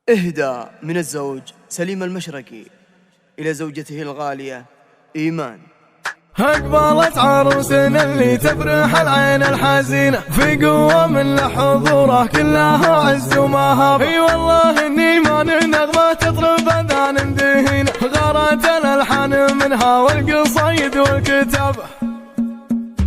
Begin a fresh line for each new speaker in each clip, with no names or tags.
إهدى من الزوج سليم المشرقي إلى زوجته الغالية إيمان.
أقبلت عروسنا اللي تفرح العين الحزينة، في قوة من حضوره كلها عز ومهابة. اي والله اني ما نغمة تطرب اذان دهينة، غارت الالحان منها والقصايد والكتابة.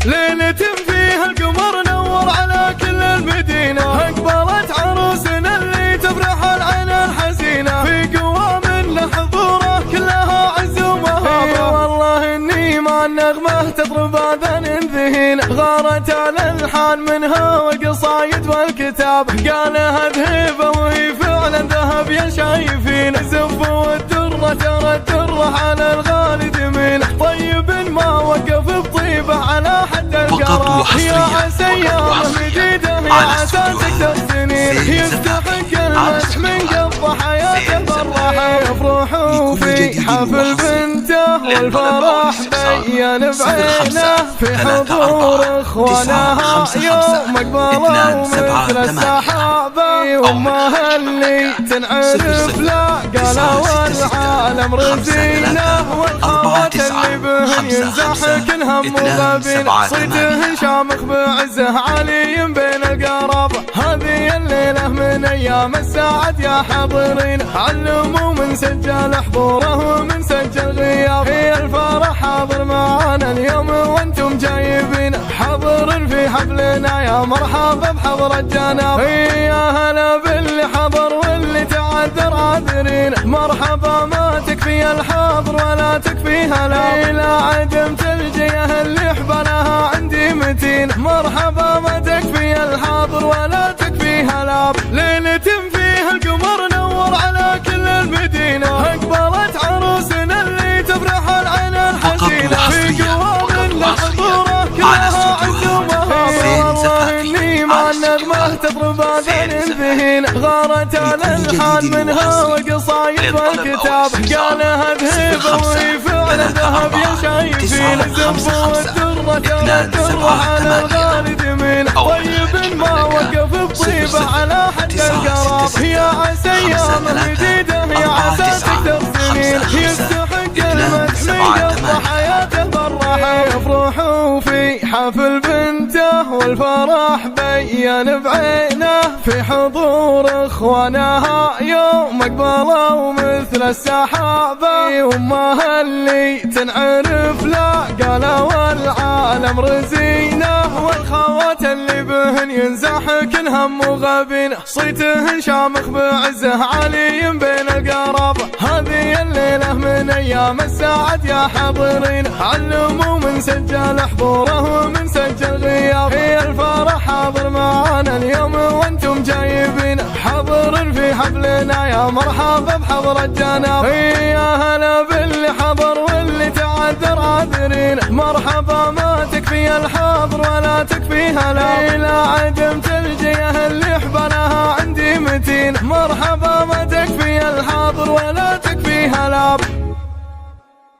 ليلة فيها القمر نور على كل المدينة، أقبلت عروسنا اللي تفرح العين الحزينة، في قوة من حضوره كلها عز ومهابة. والله اني ما النغمة تضرب اذان ذهينة، غارت الالحان منها وقصايد والكتاب. قالها ذهبة وهي فعلا ذهب يا شايفين، الزف والدرة ترى الدرة على الغالي ثمين. طيب ما وقف بطيبة على حد القرار، يا عسى ايام جديدة يا عسى تكثر سنين، يستحق المدح من قبض حياته فرحة. يفرحوا في حفل بنته والفرح بين بعينه، في حضور اخوانها يوم اقبلوا مثل السحابة. وامها اللي تنعرف لا قالوا والعالم رزينه، والخوات اللي بهن ينزح كل هم وغبينه. صيته شامخ بعزه عالي بين القرابة، هذه الليلة من ايام السعد يا حاضرين. علموا من سجل حضوره ومن سجل غيابه، هي الفرح حاضر معانا اليوم وانتم جايبين. حاضر في حفلنا يا مرحبا بحضر الجناب، يا هلا باللي حضر واللي تعذر عاذرين. مرحبا ما تكفي الحاضر ولا تكفي هلا، الى عدمت الجيه اللي حبلها عندي متين. مرحبا ما تكفي الحاضر ولا تكفي هلا، ليلة فيها القمر نور على كل المدينة. أقبلت عروسنا اللي تفرح العين الحزينة، في قوة من حضوره كلها عز ومهابة. والله اني مع النغمة تضرب اذان ذهين، غارت الالحان منها وقصايد والكتاب. قالها ذهبة وهي فعلا ذهب يا شايفين، الزف والدرة ترى الدرة على الغالي ثمين. طيب ما وقف بطيبة على حد القراب، يا عسى ايام جديدة يا عسى تكثر سنين، يستحق المدح من قبض حياته فرحة. يفرحوا في حفل بنته والفرح بين بعينه، في حضور اخوانها يوم اقبلوا مثل السحابة. وامها اللي تنعرف لا قالوا العالم رزينه، والخوات اللي بهن ينزح كل هم وغبينه. صيته شامخ بعزه عالي بين القرابة، هذه الليلة من ايام السعد يا حاضرين. علموا من سجل حضوره ومن سجل غيابه، هي الفرح حاضر معانا اليوم وانتم جايبين. حاضر في حفلنا يا مرحبا بحضر الجناب، يا هلا باللي حضر واللي تعذر عاذرين. مرحبا ما تكفي الحاضر ولا تكفي هلا، الى عدمت الجيه اللي حبلها عندي متين. مرحبا ما تكفي الحاضر ولا تكفي هلا،